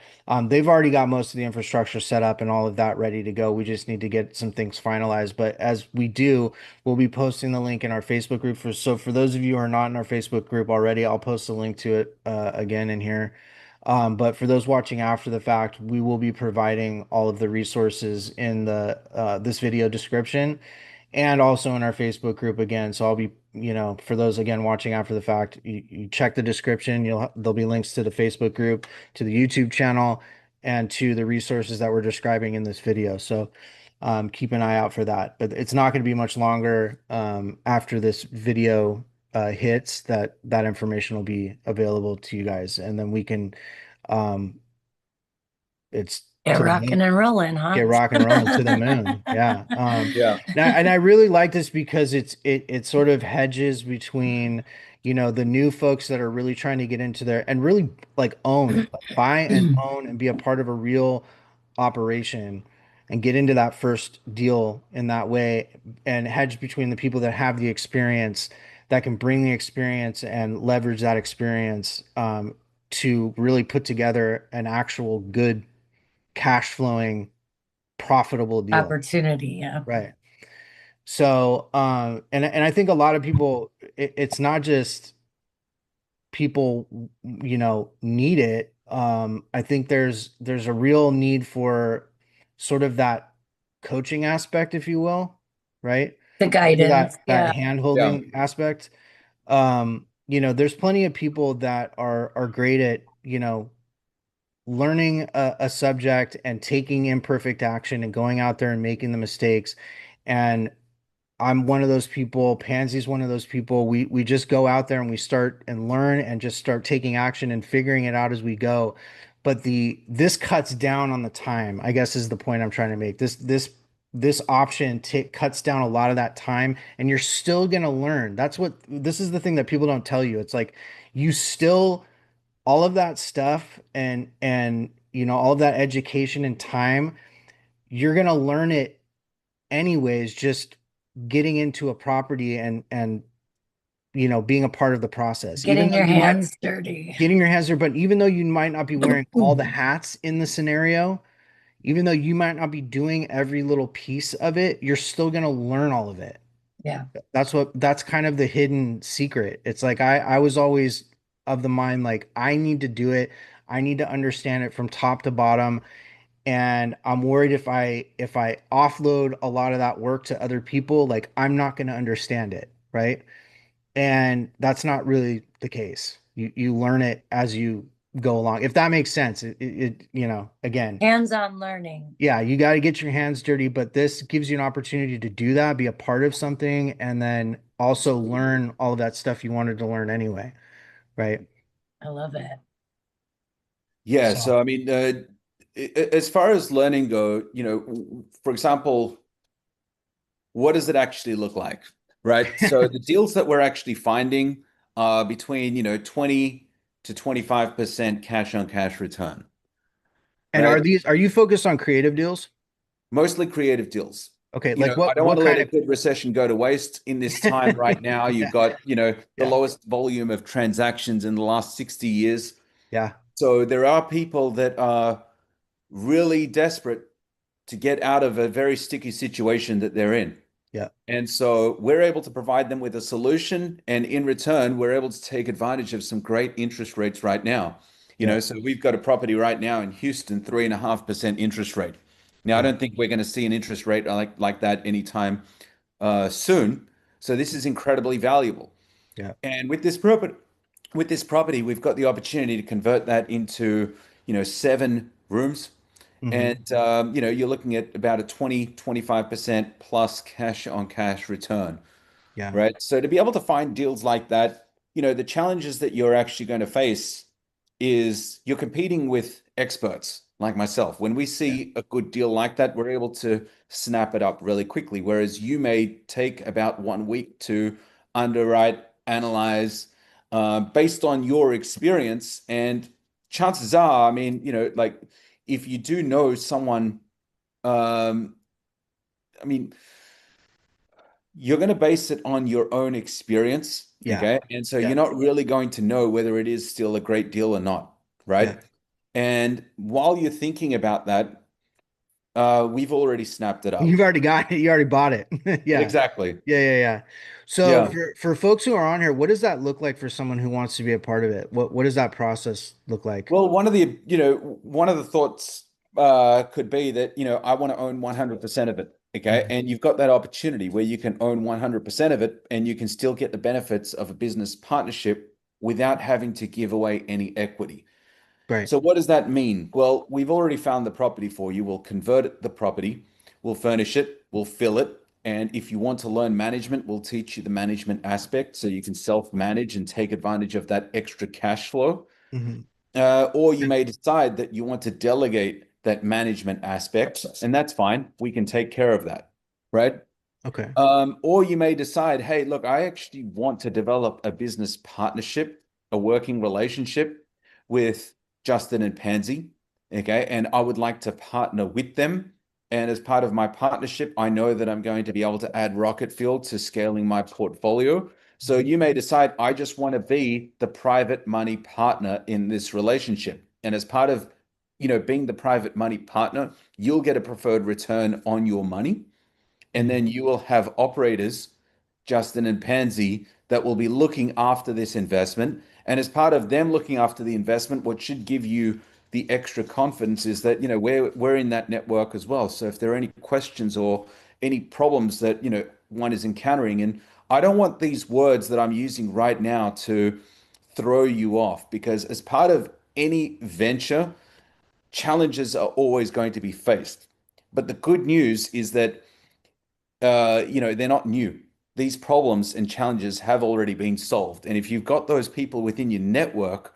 they've already got most of the infrastructure set up and all of that ready to go. We just need to get some things finalized. But as we do, we'll be posting the link in our Facebook group. For those of you who are not in our Facebook group already, I'll post a link to it again in here. But for those watching after the fact, we will be providing all of the resources in the this video description and also in our Facebook group again. So I'll be, for those again watching after the fact, you check the description. There'll be links to the Facebook group, to the YouTube channel, and to the resources that we're describing in this video. So keep an eye out for that. But it's not going to be much longer after this video hits that information will be available to you guys, and then we can it's Get to the rocking moon. and rolling, huh? Get rock and rolling to the moon. Yeah. Yeah. And I really like this because it sort of hedges between, the new folks that are really trying to get into there and really like buy and own and be a part of a real operation and get into that first deal in that way, and hedge between the people that have the experience, that can bring the experience and leverage that experience to really put together an actual good cash flowing profitable deal. Opportunity, yeah. Right. So, and I think a lot of people, it's not just people, need it. I think there's a real need for sort of that coaching aspect, if you will, right? The Sort of guidance, that yeah. hand Yeah. holding aspect. There's plenty of people that are great at, learning a subject and taking imperfect action and going out there and making the mistakes. And I'm one of those people. Pansy's one of those people. We just go out there and we start and learn and just start taking action and figuring it out as we go. But this cuts down on the time, I guess is the point I'm trying to make. This option cuts down a lot of that time, and you're still gonna learn. This is the thing that people don't tell you. It's like you still all of that stuff and all of that education and time, you're going to learn it anyways, just getting into a property and being a part of the process, even Getting though your you might hands dirty. getting your hands there, but even though you might not be wearing all the hats in the scenario, even though you might not be doing every little piece of it, you're still going to learn all of it. Yeah, That's kind of the hidden secret. It's like I was always of the mind like I need to do it. I need to understand it from top to bottom. And I'm worried if I offload a lot of that work to other people, like I'm not going to understand it, right? And that's not really the case. You learn it as you go along. If that makes sense. Again, hands-on learning. yeah, you got to get your hands dirty, but this gives you an opportunity to do that, be a part of something, and then also learn all of that stuff you wanted to learn anyway, right? I love it. Yeah, So, so I mean, as far as learning go, for example, what does it actually look like, right? So the deals that we're actually finding are between, 20 to 25% cash on cash return, and right? are you focused on creative deals? Mostly creative deals. Okay, like I don't want what to let kind a of good recession go to waste in this time right now. You've yeah, got, the yeah, lowest volume of transactions in the last 60 years. yeah, So there are people that are really desperate to get out of a very sticky situation that they're in. yeah, And so we're able to provide them with a solution. And in return, we're able to take advantage of some great interest rates right now. yeah, So we've got a property right now in Houston, 3.5% interest rate. Now, I yeah, don't think we're going to see an interest rate like that anytime soon. So this is incredibly valuable. yeah. And with this property, we've got the opportunity to convert that into, 7 rooms. Hmm. And, you're looking at about a 25% plus cash on cash return, Yeah, right? So to be able to find deals like that, the challenges that you're actually going to face is you're competing with experts like myself. When we yeah, see a good deal like that, we're able to snap it up really quickly, whereas you may take about 1 week to underwrite, analyze, based on your experience. And chances are, I mean, like if you do know someone, um, I mean, you're going to base it on your own experience, yeah, okay? And so yeah, you're not really going to know whether it is still a great deal or not, yeah. right? And while you're thinking about that, we've already snapped it up. You've already got it. You already bought it. Yeah. Exactly. Yeah, yeah, yeah. So Yeah. for folks who are on here, what does that look like for someone who wants to be a part of it? What does that process look like? Well, one of the thoughts could be that, I want to own 100% of it. Okay. Mhm. And you've got that opportunity where you can own 100% of it and you can still get the benefits of a business partnership without having to give away any equity. Right. So what does that mean? Well, we've already found the property for you. We'll convert the property, we'll furnish it, we'll fill it. And if you want to learn management, we'll teach you the management aspect so you can self-manage and take advantage of that extra cash flow. Hmm. Or you may decide that you want to delegate that management aspect, and that's fine. We can take care of that, right? Okay. Or you may decide, hey, look, I actually want to develop a business partnership, a working relationship with Justin and Pansy. Okay. And I would like to partner with them. And as part of my partnership, I know that I'm going to be able to add rocket fuel to scaling my portfolio. So you may decide, I just want to be the private money partner in this relationship. And as part of, being the private money partner, you'll get a preferred return on your money. And Mhm. then you will have operators, Justin and Pansy, that will be looking after this investment. And as part of them looking after the investment, what should give you the extra confidence is that, we're in that network as well. So if there are any questions or any problems that, one is encountering, and I don't want these words that I'm using right now to throw you off, because as part of any venture, challenges are always going to be faced. But the good news is that they're not new. These problems and challenges have already been solved. And if you've got those people within your network,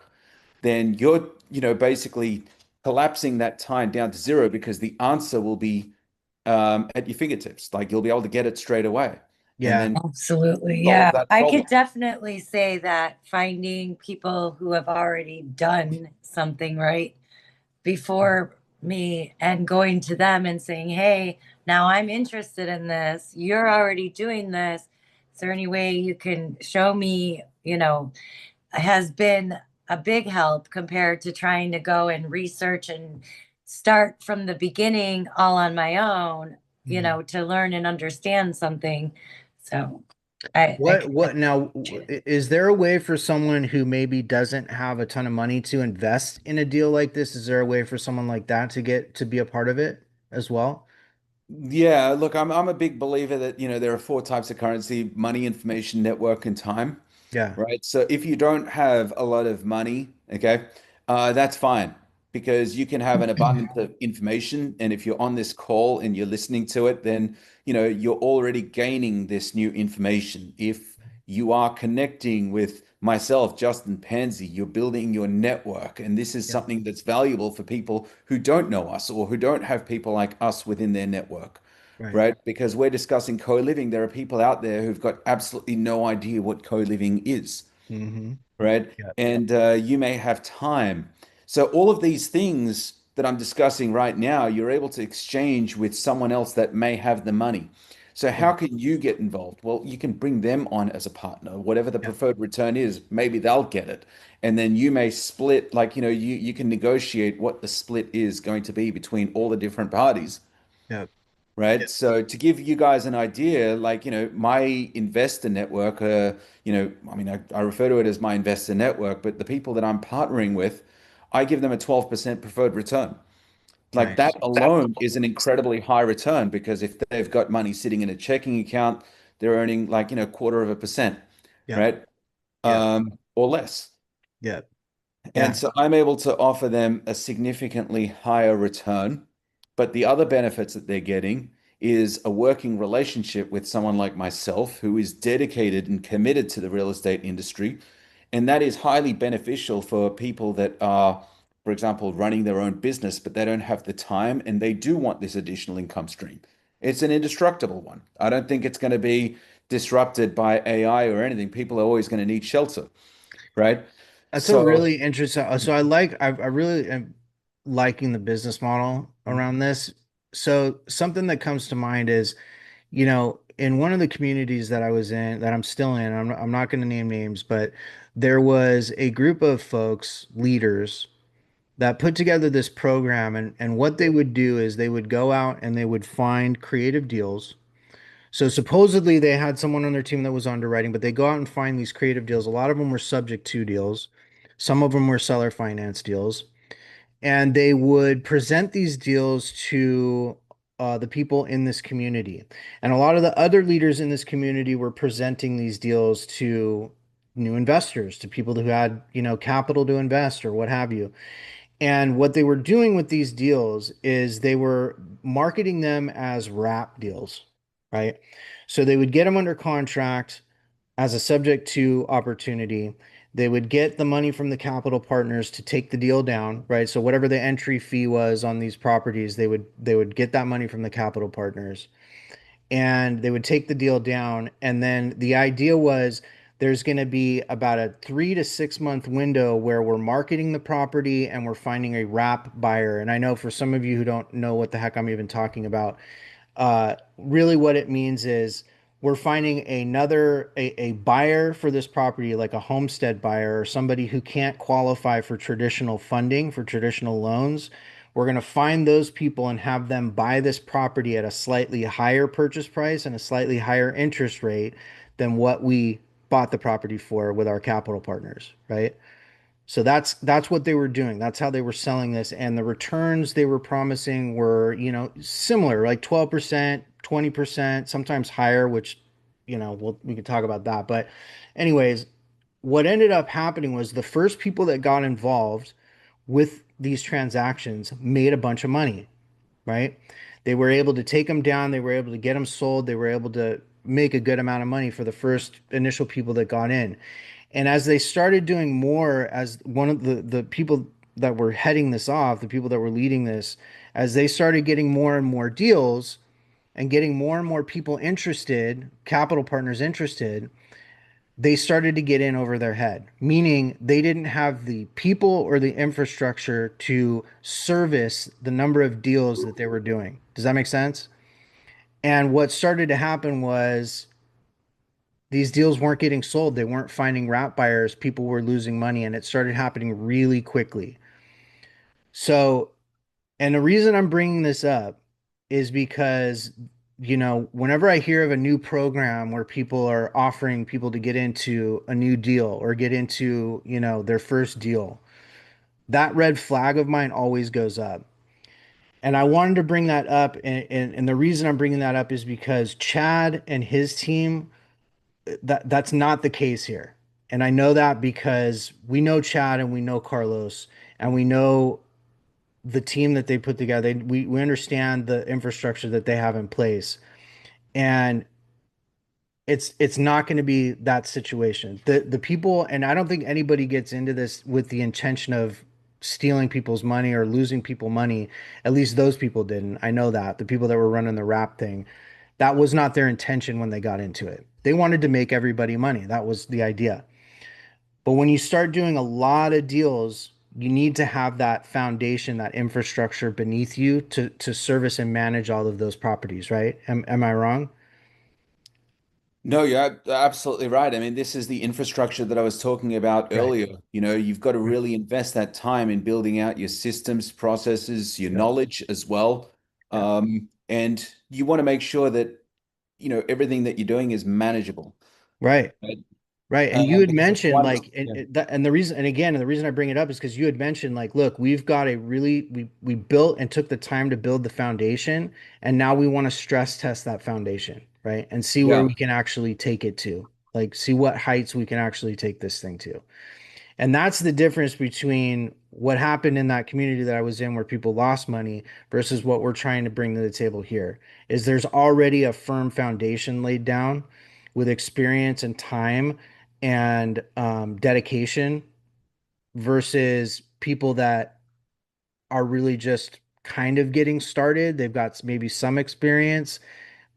then you're, basically collapsing that time down to zero because the answer will be at your fingertips. Like you'll be able to get it straight away and Yeah. then Absolutely. solve Yeah. that I problem. could definitely say that finding people who have already done something right before me and going to them and saying, hey, now I'm interested in this. You're already doing this. Is there any way you can show me, has been a big help compared to trying to go and research and start from the beginning all on my own, Mhm. to learn and understand something. So I What now, is there a way for someone who maybe doesn't have a ton of money to invest in a deal like this? Is there a way for someone like that to get to be a part of it as well? Yeah, look, I'm a big believer that, there are four types of currency: money, information, network, and time. Yeah. Right? So if you don't have a lot of money, okay, that's fine because you can have an abundance of information. And if you're on this call and you're listening to it, then, you're already gaining this new information. If you are connecting with myself, Justin Pansy, you're building your network. And this is Yeah. something that's valuable for people who don't know us or who don't have people like us within their network, Right. right? Because we're discussing co-living. There are people out there who've got absolutely no idea what co-living is, Hmm. right? Yeah. And you may have time. So all of these things that I'm discussing right now, you're able to exchange with someone else that may have the money. So Yeah. how can you get involved? Well, you can bring them on as a partner. Whatever the Yeah. preferred return is, maybe they'll get it. And then you may split, like, you can negotiate what the split is going to be between all the different parties. Yeah. Right. So to give you guys an idea, like, my investor network, I mean, I refer to it as my investor network, but the people that I'm partnering with, I give them a 12% preferred return. Like that Nice. alone is an incredibly high return because if they've got money sitting in a checking account, they're earning like, quarter of a percent, Yeah. right? Yeah. Or less. Yeah. And Yeah. so I'm able to offer them a significantly higher return. But the other benefits that they're getting is a working relationship with someone like myself who is dedicated and committed to the real estate industry. And that is highly beneficial for people that are, for example, running their own business, but they don't have the time and they do want this additional income stream. It's an indestructible one. I don't think it's going to be disrupted by AI or anything. People are always going to need shelter, right? That's a So, really interesting. So I really am liking the business model around this. So something that comes to mind is, in one of the communities that I was in, that I'm still in, I'm not going to name names, but there was a group of folks, leaders, that put together this program, and what they would do is they would go out and they would find creative deals. So supposedly they had someone on their team that was underwriting, but they go out and find these creative deals. A lot of them were subject to deals. Some of them were seller finance deals. And they would present these deals to the people in this community. And a lot of the other leaders in this community were presenting these deals to new investors, to people who had, capital to invest or what have you. And what they were doing with these deals is they were marketing them as wrap deals, right? So they would get them under contract as a subject to opportunity. They would get the money from the capital partners to take the deal down, right? So whatever the entry fee was on these properties, they would get that money from the capital partners and they would take the deal down. And then the idea was there's going to be about a 3 to 6 month window where we're marketing the property and we're finding a wrap buyer. And I know for some of you who don't know what the heck I'm even talking about, really what it means is we're finding a buyer for this property, like a homestead buyer or somebody who can't qualify for traditional funding, for traditional loans. We're going to find those people and have them buy this property at a slightly higher purchase price and a slightly higher interest rate than what we bought the property for with our capital partners, right? So that's what they were doing. That's how they were selling this. And the returns they were promising were, similar, like 12%, 20%, sometimes higher, which, we could talk about that. But anyways, what ended up happening was the first people that got involved with these transactions made a bunch of money, right? They were able to take them down, they were able to get them sold, they were able to make a good amount of money for the first initial people that got in. And as they started doing more, as one of the people that were heading this off, the people that were leading this, as they started getting more and more deals and getting more and more people interested, capital partners interested, they started to get in over their head, meaning they didn't have the people or the infrastructure to service the number of deals that they were doing. Does that make sense? And what started to happen was these deals weren't getting sold. They weren't finding wrap buyers. People were losing money, and it started happening really quickly. So, and the reason I'm bringing this up is because, whenever I hear of a new program where people are offering people to get into a new deal or get into, their first deal, that red flag of mine always goes up. And I wanted to bring that up. And the reason I'm bringing that up is because Chad and his team, that's not the case here. And I know that because we know Chad and we know Carlos and we know the team that they put together. We understand the infrastructure that they have in place. And it's not going to be that situation. The people, and I don't think anybody gets into this with the intention of stealing people's money or losing people money. At least those people didn't. I know that. The people that were running the rap thing, that was not their intention when they got into it. They wanted to make everybody money. That was the idea. But when you start doing a lot of deals, you need to have that foundation, that infrastructure beneath you to service and manage all of those properties, right? Am I wrong? No, you're absolutely right. I mean, this is the infrastructure that I was talking about Right. earlier. You've got to Right. really invest that time in building out your systems, processes, your Yep. knowledge as well. Yep. And you want to make sure that, everything that you're doing is manageable. Right. Right? Right. And you had Because mentioned once, like yeah. and the reason, and again, the reason I bring it up is because you had mentioned like, look, we've got a really we built and took the time to build the foundation, and now we want to stress test that foundation, right? And see where Yeah. we can actually take it to. Like see what heights we can actually take this thing to. And that's the difference between what happened in that community that I was in where people lost money versus what we're trying to bring to the table here. Is there's already a firm foundation laid down with experience and time and dedication versus people that are really just kind of getting started. They've got maybe some experience,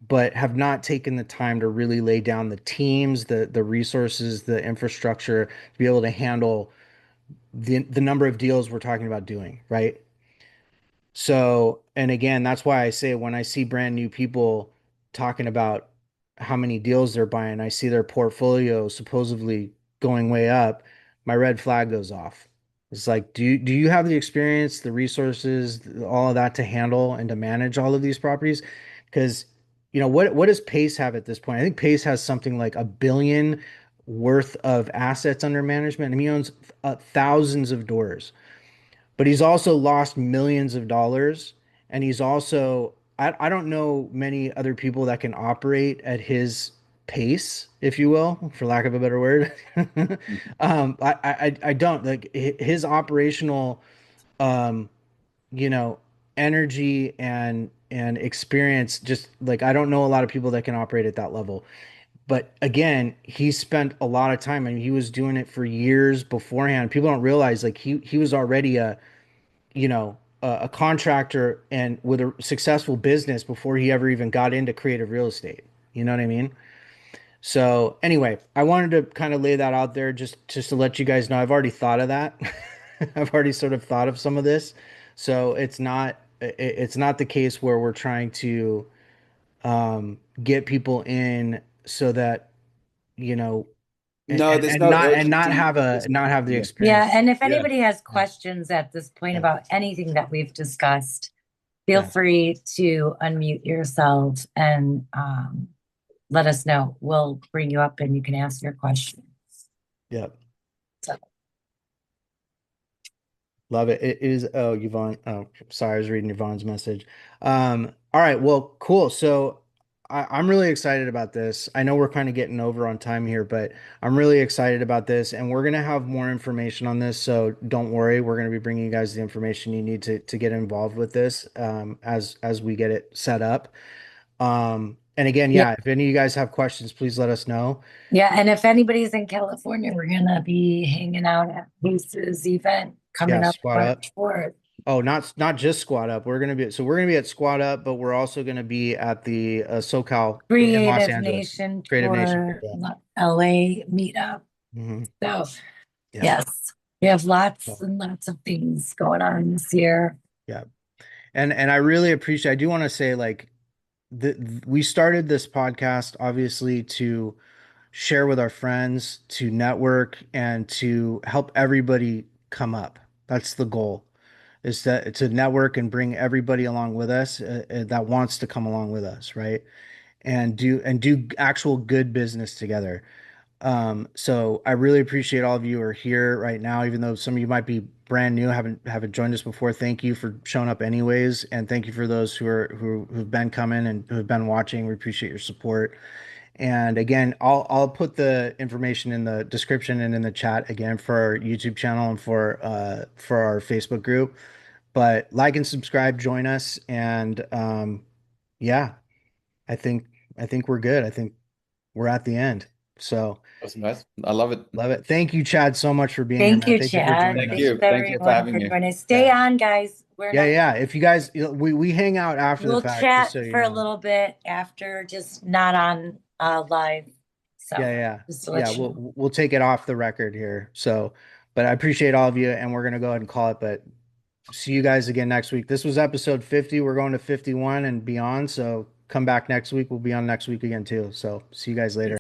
but have not taken the time to really lay down the teams, the resources, the infrastructure to be able to handle the number of deals we're talking about doing, right? So, and again, that's why I say when I see brand new people talking about how many deals they're buying, I see their portfolio supposedly going way up, my red flag goes off. It's like, do you have the experience, the resources, all of that to handle and to manage all of these properties? Because, what does Pace have at this point? I think Pace has something like 1 billion worth of assets under management, and he owns thousands of doors, but he's also lost millions of dollars. And he's also, I don't know many other people that can operate at his pace, if you will, for lack of a better word. I don't like his operational, um, you know, energy and experience. Just like I don't know a lot of people that can operate at that level. But again, he spent a lot of time and he was doing it for years beforehand. People don't realize like he was already a contractor and with a successful business before he ever even got into creative real estate. You know what I mean? So anyway, I wanted to kind of lay that out there just to let you guys know I've already thought of that. I've already sort of thought of some of this. So it's not the case where we're trying to get people in so that, you know, No, there's and no not urgency have at this not point. have the Yeah. Yeah, experience. and if Yeah. anybody has Yeah. questions at this point Yeah. about anything that we've discussed, feel Yeah. free to unmute yourself and let us know. We'll bring you up and you can ask your questions. Yeah. So, Love it. It is. Oh, Yvonne. Oh, sorry. I was reading Yvonne's message. All right. Well, cool. So I'm really excited about this. I know we're kind of getting over on time here, but I'm really excited about this. And we're going to have more information on this. So don't worry. We're going to be bringing you guys the information you need to get involved with this as we get it set up. And again, yeah, yeah, if any of you guys have questions, please let us know. yeah. And if anybody's in California, we're gonna be hanging out at Lisa's event Yeah, coming up spot up. March 4th. Oh, not just Squad Up. We're gonna be at Squad Up, but we're also gonna be at the SoCal in Los Creative Angeles, Nation Creative Nation. Tour, Yeah. LA meetup. Hmm. So Yeah. yes, we have lots So, and lots of things going on this year. yeah. And I really appreciate, I do want to say like we started this podcast obviously to share with our friends, to network, and to help everybody come up. That's the goal, is to network and bring everybody along with us that wants to come along with us, right? And do actual good business together. So I really appreciate all of you who are here right now, even though some of you might be brand new, haven't joined us before. Thank you for showing up anyways, and thank you for those who've been coming and who've been watching. We appreciate your support. And again, I'll put the information in the description and in the chat again for our YouTube channel and for our Facebook group. But like and subscribe, join us, and yeah, I think I think we're good. I think we're at the end. So. Awesome, guys. I love it. Love it. Thank you, Chad, so much for being here, Thank man. you, Thank you for Chad. joining Thank us. Thanks you. Thank you for everyone for having me. joining us. Stay Yeah. on, guys. We're Yeah, not. yeah. If you guys, we hang out after the We'll fact, just chat so you for a know. little bit after, just not on live. So Yeah, yeah. just to Yeah, let you we'll know. we'll take it off the record here. So, but I appreciate all of you, and we're gonna go ahead and call it. But see you guys again next week. This was episode 50. We're going to 51 and beyond. So come back next week. We'll be on next week again too. So see you guys later.